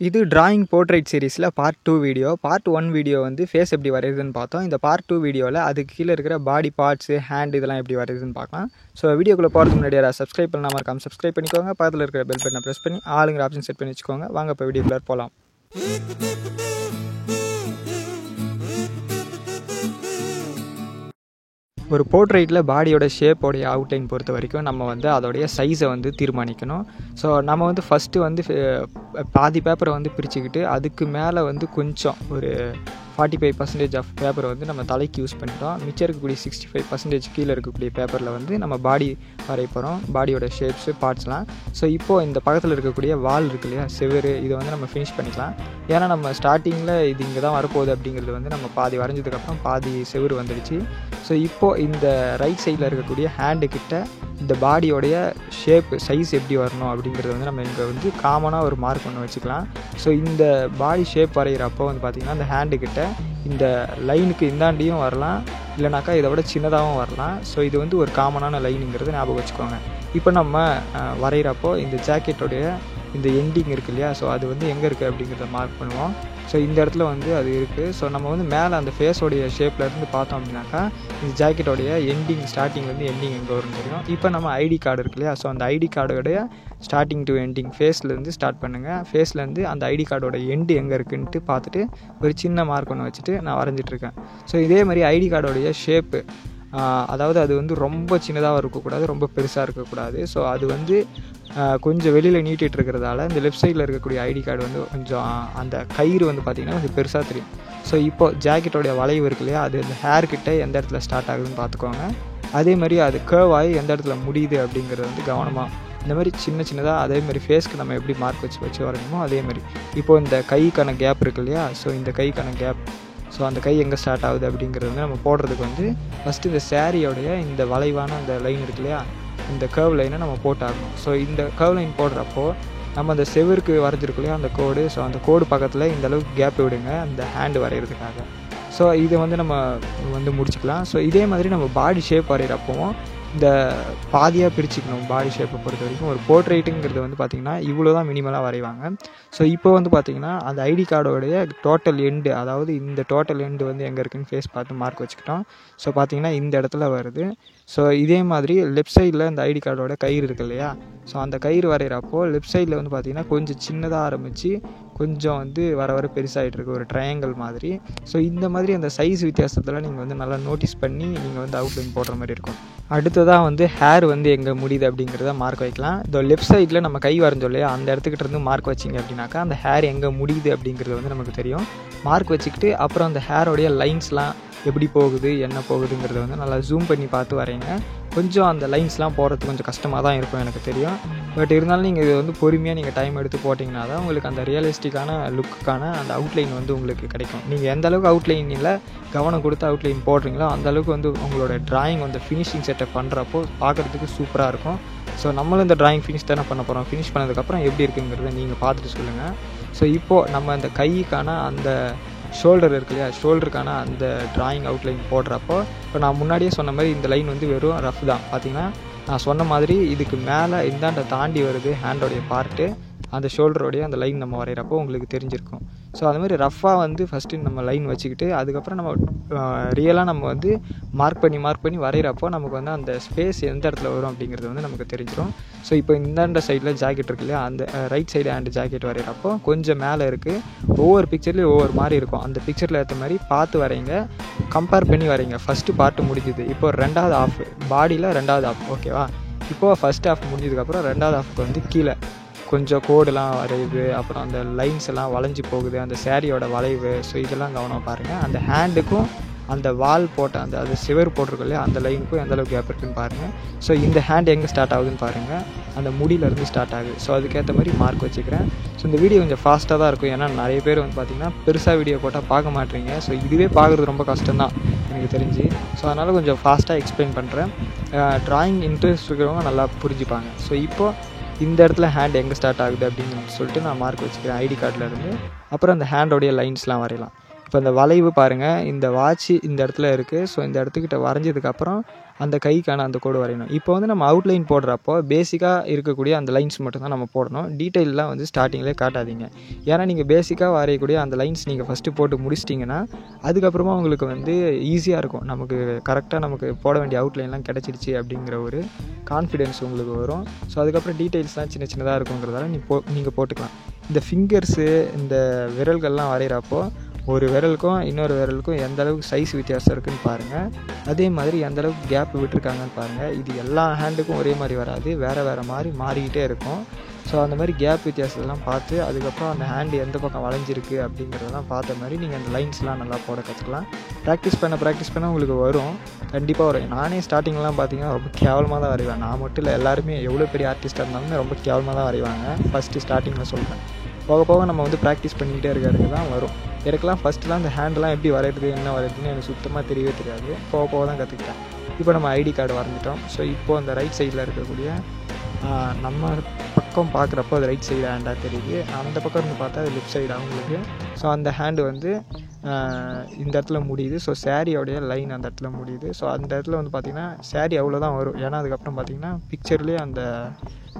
இது drawing portrait சீரிஸில் part 2 video. Part 1 video வந்து ஃபேஸ் எப்படி வரையுதுன்னு பார்த்தோம். இந்த பார்ட் 2 வீடியோவில் அதுக்கு கீழே இருக்கிற பாடி பார்ட்ஸு, ஹேண்ட் இதெல்லாம் எப்படி வரையுதுன்னு பார்க்கலாம். ஸோ வீடியோக்குள்ளே போகிறதுக்கு முன்னாடி யாராவது சப்ஸ்கிரைப் பண்ணாமல் இருக்காமல் சப்ஸ்கிரைப் பண்ணிக்கோங்க. பக்கத்தில் இருக்கிற பெல் பட்டனை ப்ரெஸ் பண்ணி ஆளுங்கிற ஆப்ஷன் செட் பண்ணி வச்சுக்கோங்க. வாங்க இப்போ வீடியோக்குள்ளே போகலாம். ஒரு போர்ட்ரைட்டில் பாடியோட ஷேப்போடைய அவுட்லைன் பொறுத்த வரைக்கும் நம்ம வந்து அதோடைய சைஸை வந்து தீர்மானிக்கணும். ஸோ நம்ம வந்து ஃபஸ்ட்டு வந்து பாதி பேப்பரை வந்து பிரிச்சுக்கிட்டு அதுக்கு மேலே வந்து கொஞ்சம் ஒரு 45% ஆஃப் பேப்பரை வந்து நம்ம தலைக்கு யூஸ் பண்ணிட்டோம். மிச்சம் இருக்கக்கூடிய 65% கீழே இருக்கக்கூடிய பேப்பரில் வந்து நம்ம பாடி வரைய போகிறோம், பாடியோட ஷேப்ஸு, பார்ட்ஸ்லாம். ஸோ இப்போது இந்த பக்கத்தில் இருக்கக்கூடிய வால் இருக்கு இல்லையா, செவரு, இதை வந்து நம்ம ஃபினிஷ் பண்ணிக்கலாம். ஏன்னா நம்ம ஸ்டார்டிங்கில் இது இங்கே தான் வரப்போகுது அப்படிங்கிறது வந்து நம்ம பாதி வரைஞ்சதுக்கப்புறம் பாதி செவரு வந்துடுச்சு. ஸோ இப்போது இந்த ரைட் சைடில் இருக்கக்கூடிய ஹேண்டுக்கிட்ட இந்த பாடியோடைய ஷேப்பு, சைஸ் எப்படி வரணும் அப்படிங்கிறது வந்து நம்ம இங்கே வந்து காமனாக ஒரு மார்க் ஒன்று வச்சுக்கலாம். ஸோ இந்த பாடி ஷேப் வரைகிறப்போ வந்து பார்த்திங்கன்னா அந்த ஹேண்டுக்கிட்ட இந்த லைனுக்கு இந்தாண்டியும் வரலாம், இல்லைனாக்கா இதை விட சின்னதாகவும் வரலாம். ஸோ இது வந்து ஒரு காமனான லைனுங்கிறது ஞாபகம் வச்சுக்கோங்க. இப்போ நம்ம வரைகிறப்போ இந்த ஜாக்கெட்டோடைய இந்த எண்டிங் இருக்குது இல்லையா, ஸோ அது வந்து எங்கே இருக்குது அப்படிங்கிறத மார்க் பண்ணுவோம். ஸோ இந்த இடத்துல வந்து அது இருக்குது. ஸோ நம்ம வந்து மேலே அந்த ஃபேஸோடைய ஷேப்லேருந்து பார்த்தோம் அப்படின்னாக்கா இந்த ஜாக்கெட்டோடைய எண்டிங், ஸ்டார்டிங்லேருந்து எண்டிங் எங்கே வரும்னு தெரியும். இப்போ நம்ம ஐடி கார்டு இருக்கு இல்லையா, ஸோ அந்த ஐடி கார்டோடைய ஸ்டார்டிங் டு எண்டிங் ஃபேஸ்லேருந்து ஸ்டார்ட் பண்ணுங்கள். ஃபேஸ்லேருந்து அந்த ஐடி கார்டோட எண்டு எங்கே இருக்குன்ட்டு பார்த்துட்டு ஒரு சின்ன மார்க் ஒன்று வச்சுட்டு நான் வரைஞ்சிட்ருக்கேன். ஸோ இதே மாதிரி ஐடி கார்டோடைய ஷேப்பு, அதாவது அது வந்து ரொம்ப சின்னதாக இருக்கக்கூடாது, ரொம்ப பெருசாக இருக்கக்கூடாது. ஸோ அது வந்து கொஞ்சம் வெளியில் நீட்டிகிட்டு இருக்கிறதால இந்த லெஃப்ட் சைடில் இருக்கக்கூடிய ஐடி கார்டு வந்து கொஞ்சம் அந்த கயிறு வந்து பார்த்திங்கன்னா கொஞ்சம் பெருசாக தெரியும். ஸோ இப்போது ஜாக்கெட்டோடைய வளைவு இருக்கு இல்லையா, அது அந்த ஹேர்கிட்ட எந்த இடத்துல ஸ்டார்ட் ஆகுதுன்னு பார்த்துக்கோங்க. அதே மாதிரி அது கர்வ் ஆகி எந்த இடத்துல முடியுது அப்படிங்கிறது வந்து கவனமாக இந்த மாதிரி சின்ன சின்னதாக அதே மாதிரி ஃபேஸ்க்கு நம்ம எப்படி மார்க் வச்சு வரையணுமோ அதே மாதிரி. இப்போது இந்த கைக்கான கேப் இருக்கு இல்லையா, ஸோ இந்த கைக்கான கேப், ஸோ அந்த கை எங்கே ஸ்டார்ட் ஆகுது அப்படிங்கிறது வந்து நம்ம போடுறதுக்கு வந்து ஃபஸ்ட்டு இந்த சாரியோடைய இந்த வளைவான அந்த லைன் இருக்கு இல்லையா, இந்த கர்வ் லைனை நம்ம போட்டாகணும். ஸோ இந்த கர்வ் லைன் போடுறப்போ நம்ம அந்த செவருக்கு வரைஞ்சிருக்கு இல்லையா அந்த கோடு, ஸோ அந்த கோடு பக்கத்தில் இந்த அளவுக்கு கேப் விடுங்க அந்த ஹேண்டு வரைகிறதுக்காக. ஸோ இதை வந்து நம்ம வந்து முடிச்சுக்கலாம். ஸோ இதே மாதிரி நம்ம பாடி ஷேப் வரைகிறப்பவும் இந்த பாதியாக பிரிச்சுக்கணும். பாடி ஷேப்பை பொறுத்த வரைக்கும் ஒரு போர்ட்ரைட்டுங்கிறது வந்து பார்த்திங்கன்னா இவ்வளோ தான் மினிமலாக வரைவாங்க. ஸோ இப்போ வந்து பார்த்திங்கன்னா அந்த ஐடி கார்டோடைய டோட்டல் எண்டு, அதாவது இந்த டோட்டல் எண்டு வந்து எங்கே இருக்குதுன்னு ஃபேஸ் பார்த்து மார்க் வச்சுக்கிட்டோம். ஸோ பார்த்திங்கன்னா இந்த இடத்துல வருது. ஸோ இதே மாதிரி லெஃப்ட் சைடில் இந்த ஐடி கார்டோட கயிறு இருக்குது இல்லையா, ஸோ அந்த கயிறு வரைகிறப்போ லெஃப்ட் சைடில் வந்து பார்த்திங்கன்னா கொஞ்சம் சின்னதாக ஆரம்பித்து கொஞ்சம் வந்து வர பெருசாகிட்டு இருக்குது, ஒரு ட்ரையாங்கிள் மாதிரி. ஸோ இந்த மாதிரி அந்த சைஸ் வித்தியாசத்தில் நீங்கள் வந்து நல்லா நோட்டீஸ் பண்ணி நீங்கள் வந்து அவுட்லைன் போடுற மாதிரி இருக்கும். அடுத்ததாக வந்து ஹேர் வந்து எங்கே முடியுது அப்படிங்கிறத மார்க் வைக்கலாம். இந்த லெஃப்ட் சைடில் நம்ம கை வரைஞ்சோம் இல்லையா, அந்த இடத்துக்கிட்ட இருந்து மார்க் வச்சிங்க அப்படின்னாக்கா அந்த ஹேர் எங்கே முடியுது அப்படிங்கிறது வந்து நமக்கு தெரியும். மார்க் வச்சுக்கிட்டு அப்புறம் அந்த ஹேரோடைய லைன்ஸ்லாம் எப்படி போகுது, என்ன போகுதுங்கிறத வந்து நல்லா ஜூம் பண்ணி பார்த்து வரைங்க. கொஞ்சம் அந்த லைன்ஸ்லாம் போடுறது கொஞ்சம் கஷ்டமாக தான் இருக்கும் எனக்கு தெரியும். பட் இருந்தாலும் நீங்கள் இது வந்து பொறுமையாக நீங்கள் டைம் எடுத்து போட்டிங்கன்னா தான் உங்களுக்கு அந்த ரியலிஸ்டிக்கான லுக்குக்கான அந்த அவுட்லைன் வந்து உங்களுக்கு கிடைக்கும். நீங்கள் எந்த அளவுக்கு அவுட்லைனில் கவனம் கொடுத்து அவுட்லைன் போடுறீங்களோ அந்தளவுக்கு வந்து உங்களோட ட்ராயிங் வந்து ஃபினிஷிங் செட்டப் பண்ணுறப்போ பார்க்குறதுக்கு சூப்பராக இருக்கும். ஸோ நம்மளும் இந்த ட்ராயிங் ஃபினிஷ் தானே பண்ண போகிறோம். ஃபினிஷ் பண்ணதுக்கப்புறம் எப்படி இருக்குங்கிறத நீங்கள் பார்த்துட்டு சொல்லுங்கள். ஸோ இப்போது நம்ம அந்த கைக்கான அந்த ஷோல்டர் இருக்கு இல்லையா, ஷோல்டருக்கான அந்த ட்ராயிங் அவுட்லைன் போடுறப்போ இப்போ நான் முன்னாடியே சொன்ன மாதிரி இந்த லைன் வந்து வெறும் ரஃப் தான். பார்த்திங்கன்னா நான் சொன்ன மாதிரி இதுக்கு மேலே இந்தாண்ட தாண்டி வருது ஹேண்டோடைய பார்ட்டு, அந்த ஷோல்டரோடைய அந்த லைன் நம்ம வரைகிறப்போ உங்களுக்கு தெரிஞ்சிருக்கும். ஸோ அது மாதிரி ரஃப்பாக வந்து ஃபஸ்ட்டு நம்ம லைன் வச்சுக்கிட்டு அதுக்கப்புறம் நம்ம ரியலாக நம்ம வந்து மார்க் பண்ணி வரைகிறப்போ நமக்கு வந்து அந்த ஸ்பேஸ் எந்த இடத்துல வரும் அப்படிங்கிறது வந்து நமக்கு தெரிஞ்சிடும். ஸோ இப்போ இந்தாண்ட சைடில் ஜாக்கெட் இருக்கு இல்லையா, அந்த ரைட் சைடு ஹேண்டு ஜாக்கெட் வரைகிறப்போ கொஞ்சம் மேலே இருக்குது. ஒவ்வொரு பிக்சர்லேயும் ஒவ்வொரு மாதிரி இருக்கும். அந்த பிக்சரில் ஏற்ற மாதிரி பார்த்து வரைங்க, கம்பேர் பண்ணி வரைங்க. ஃபஸ்ட்டு பார்ட்டு முடிஞ்சுது, இப்போ ரெண்டாவது ஆஃப், பாடியில் ரெண்டாவது ஆஃப், ஓகேவா. இப்போது ஃபஸ்ட் ஆஃப் முடிஞ்சதுக்கப்புறம் ரெண்டாவது ஆஃப்க்கு வந்து கீழே கொஞ்சம் கோடுலாம் வரையுது, அப்புறம் அந்த லைன்ஸ் எல்லாம் வளைஞ்சு போகுது, அந்த சேரீயோட வளைவு. ஸோ இதெல்லாம் கவனம் பாருங்கள். அந்த ஹேண்டுக்கும் அந்த வால் போட்ட அந்த அது சிவர் போட்டிருக்கோம் இல்லையா, அந்த லைனுக்கும் எந்த அளவுக்கு கேப் இருக்குன்னு பாருங்கள். ஸோ இந்த ஹேண்ட் எங்கே ஸ்டார்ட் ஆகுதுன்னு பாருங்கள், அந்த முடியிலேருந்து ஸ்டார்ட் ஆகுது. ஸோ அதுக்கேற்ற மாதிரி மார்க் வச்சுக்கிறேன். ஸோ இந்த வீடியோ கொஞ்சம் ஃபாஸ்ட்டாக தான் இருக்கும், ஏன்னா நிறைய பேர் வந்து பார்த்திங்கன்னா பெருசாக வீடியோ போட்டால் பார்க்க மாட்டீங்க. ஸோ இதுவே பார்க்குறது ரொம்ப கஷ்டம்தான் எனக்கு தெரிஞ்சு. ஸோ அதனால் கொஞ்சம் ஃபாஸ்ட்டாக எக்ஸ்பிளைன் பண்ணுறேன். ட்ராயிங் இன்ட்ரெஸ்ட் இருக்கிறவங்க நல்லா புரிஞ்சுப்பாங்க. ஸோ இப்போது இந்த இடத்துல ஹேண்ட் எங்கே ஸ்டார்ட் ஆகுது அப்படின்னு சொல்லிட்டு நான் மார்க் வச்சுக்கிறேன் ஐடி கார்டிலேருந்து. அப்புறம் அந்த ஹேண்டோடைய லைன்ஸ்லாம் வரையலாம். இப்போ இந்த வளைவு பாருங்கள், இந்த வாட்ச் இந்த இடத்துல இருக்குது. ஸோ இந்த இடத்துக்கிட்ட வரைஞ்சதுக்கப்புறம் அந்த கைக்கான அந்த கோடு வரையணும். இப்போ வந்து நம்ம அவுட்லைன் போடுறப்போ பேசிக்காக இருக்கக்கூடிய அந்த லைன்ஸ் மட்டும் தான் நம்ம போடணும். டீட்டெயிலெலாம் வந்து ஸ்டார்டிங்லேயே காட்டாதீங்க. ஏன்னா நீங்கள் பேசிக்காக வரையக்கூடிய அந்த லைன்ஸ் நீங்கள் ஃபஸ்ட்டு போட்டு முடிச்சிட்டிங்கன்னா அதுக்கப்புறமா உங்களுக்கு வந்து ஈஸியாக இருக்கும். நமக்கு கரெக்டாக நமக்கு போட வேண்டிய அவுட்லைன்லாம் கிடச்சிருச்சு அப்படிங்கிற ஒரு கான்ஃபிடென்ஸ் உங்களுக்கு வரும். ஸோ அதுக்கப்புறம் டீட்டெயில்ஸ்லாம் சின்ன சின்னதாக இருக்குங்கிறதால நீங்கள் போட்டுக்கலாம். இந்த ஃபிங்கர்ஸு இந்த விரல்கள்லாம் வரைகிறப்போ ஒரு விரலுக்கும் இன்னொரு விரலுக்கும் எந்த அளவுக்கு சைஸ் வித்தியாசம் இருக்குதுன்னு பாருங்கள். அதே மாதிரி எந்த அளவுக்கு கேப் விட்டுருக்காங்கன்னு பாருங்கள். இது எல்லா ஹேண்டுக்கும் ஒரே மாதிரி வராது, வேறு மாதிரி மாறிக்கிட்டே இருக்கும். ஸோ அந்த மாதிரி கேப் வித்தியாசத்தெல்லாம் பார்த்து அதுக்கப்புறம் அந்த ஹேண்டு எந்த பக்கம் வளைஞ்சிருக்கு அப்படிங்கிறதெல்லாம் பார்த்த மாதிரி நீங்கள் அந்த லைன்ஸ்லாம் நல்லா போட கற்றுக்கலாம். ப்ராக்டிஸ் பண்ண உங்களுக்கு வரும், கண்டிப்பாக வரும். நானே ஸ்டார்டிங்லாம் பார்த்தீங்கன்னா ரொம்ப கேவலமாக தான் வரைவேன். நான் மட்டும் இல்லை, எல்லாருமே எவ்வளோ பெரிய ஆர்டிஸ்ட்டாக இருந்தாலுமே ரொம்ப கேவலமாக தான் வரைவாங்க. ஃபஸ்ட்டு ஸ்டார்டிங்கில் சொல்கிறேன். போக போக நம்ம வந்து ப்ராக்டிஸ் பண்ணிக்கிட்டே இருக்கிறதுக்கு தான் வரும். எனக்குலாம் ஃபஸ்ட்டுலாம் அந்த ஹேண்டெலாம் எப்படி வரைகிறது என்ன வரைகிறதுன்னு எனக்கு சுத்தமாக தெரியவே தெரியாது. போக போக தான் கற்றுக்கிட்டேன். இப்போ நம்ம ஐடி கார்டு வரைஞ்சிட்டோம். ஸோ இப்போது அந்த ரைட் சைடில் இருக்கக்கூடிய நம்ம பக்கம் பார்க்குறப்போ அது ரைட் சைடு ஹேண்டாக தெரியுது, அந்த பக்கம் இருந்து பார்த்தா அது லெஃப்ட் சைடு அவங்களுக்கு. ஸோ அந்த ஹேண்டு வந்து இந்த இடத்துல முடியுது. ஸோ சாரியோடைய லைன் அந்த இடத்துல முடியுது. ஸோ அந்த இடத்துல வந்து பார்த்திங்கன்னா சாரி அவ்வளோதான் வரும். ஏன்னா அதுக்கப்புறம் பார்த்திங்கன்னா பிக்சர்லேயே அந்த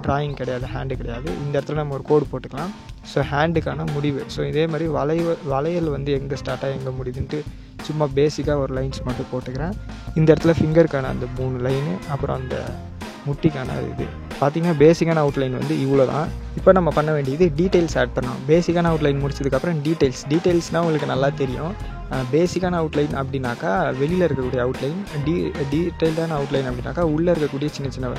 ட்ராயிங் கிடையாது, ஹேண்டு கிடையாது. இந்த இடத்துல நம்ம ஒரு கோடு போட்டுக்கலாம். ஸோ ஹேண்டுக்கான முடிவு. ஸோ இதே மாதிரி வளையல் வந்து எங்கே ஸ்டார்ட்டாக எங்கே முடியுதுன்ட்டு சும்மா பேசிக்காக ஒரு லைன்ஸ் மட்டும் போட்டுக்கிறேன். இந்த இடத்துல ஃபிங்கருக்கான அந்த 3 லைனு, அப்புறம் அந்த முட்டிக்கான இது பார்த்திங்கன்னா பேசிக்கான அவுட்லைன் வந்து இவ்வளோ தான். இப்போ நம்ம பண்ண வேண்டியது டீட்டெயில்ஸ் ஆட் பண்ணோம். பேசிக்கான அவுட்லைன் முடிச்சதுக்கப்புறம் டீட்டெயில்ஸ்னால் உங்களுக்கு நல்லா தெரியும். பேசிக்கான அவுட்லைன் அப்படின்னாக்கா வெளியில் இருக்கக்கூடிய அவுட்லைன், டீட்டெயில்டான அவுட்லைன் அப்படின்னாக்கா உள்ளே இருக்கக்கூடிய சின்ன சின்ன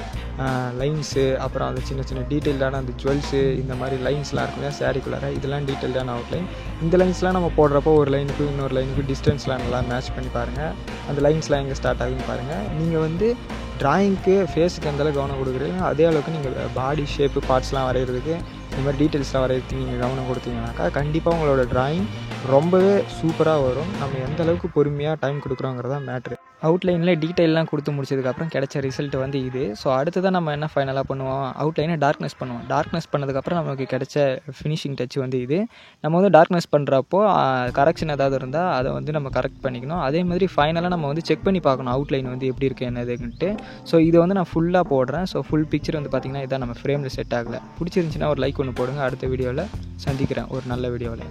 லைன்ஸு, அப்புறம் அந்த சின்ன சின்ன டீட்டெயில்டான அந்த ஜுவல்ஸு, இந்த மாதிரி லைன்ஸ்லாம் இருக்கும் இல்லையா சாரிக்குள்ளார, இதெல்லாம் டீட்டெயில்டான அவுட்லைன். இந்த லைன்ஸ்லாம் நம்ம போடுறப்போ ஒரு லைனுக்கு இன்னொரு லைனுக்கு டிஸ்டன்ஸ்லாம் நல்லா மேட்ச் பண்ணி பாருங்கள். அந்த லைன்ஸ்லாம் எங்கே ஸ்டார்ட் ஆகுதுன்னு பாருங்கள். நீங்கள் வந்து ட்ராயிங்க்கு ஃபேஸுக்கு எந்தளவுக்கு கவனம் கொடுக்குறீங்க அதே அளவுக்கு நீங்கள் பாடி ஷேப்பு பார்ட்ஸ்லாம் வரைகிறதுக்கு இந்த மாதிரி டீட்டெயில்ஸ்லாம் வரைகிறதுக்கு நீங்கள் கவனம் கொடுத்தீங்கன்னாக்கா கண்டிப்பாக உங்களோட ட்ராயிங் ரொம்பவே சூப்பராக வரும். நம்ம எந்த அளவுக்கு பொறுமையாக டைம் கொடுக்குறோங்கிறதா மேட்ரு. அவுட்லைனில் டீட்டெயிலெலாம் கொடுத்து முடிச்சதுக்கப்புறம் கிடைச்ச ரிசல்ட் வந்து இது. ஸோ அடுத்ததான் நம்ம என்ன ஃபைனலாக பண்ணுவோம், அவுட்லைனை டார்க்னஸ் பண்ணுவோம். டார்க்னஸ் பண்ணதுக்கப்புறம் நமக்கு கிடைச்ச ஃபினிஷிங் டச் வந்து இது. நம்ம வந்து டார்க்னஸ் பண்ணுறப்போ கரெக்ஷன் ஏதாவது இருந்தால் அதை வந்து நம்ம கரெக்ட் பண்ணிக்கணும். அதே மாதிரி ஃபைனலாக நம்ம வந்து செக் பண்ணி பார்க்கணும் அவுட்லைன் வந்து எப்படி இருக்குது என்னதுன்ட்டு. ஸோ இதை வந்து நான் ஃபுல்லாக போடுறேன். ஸோ ஃபுல் பிக்சர் வந்து பார்த்திங்கன்னா இதான் நம்ம ஃப்ரேமில் செட் ஆகலை. பிடிச்சிருந்துச்சின்னா ஒரு லைக் ஒன்று போடுங்க. அடுத்த வீடியோவில் சந்திக்கிறேன் ஒரு நல்ல வீடியோவில்.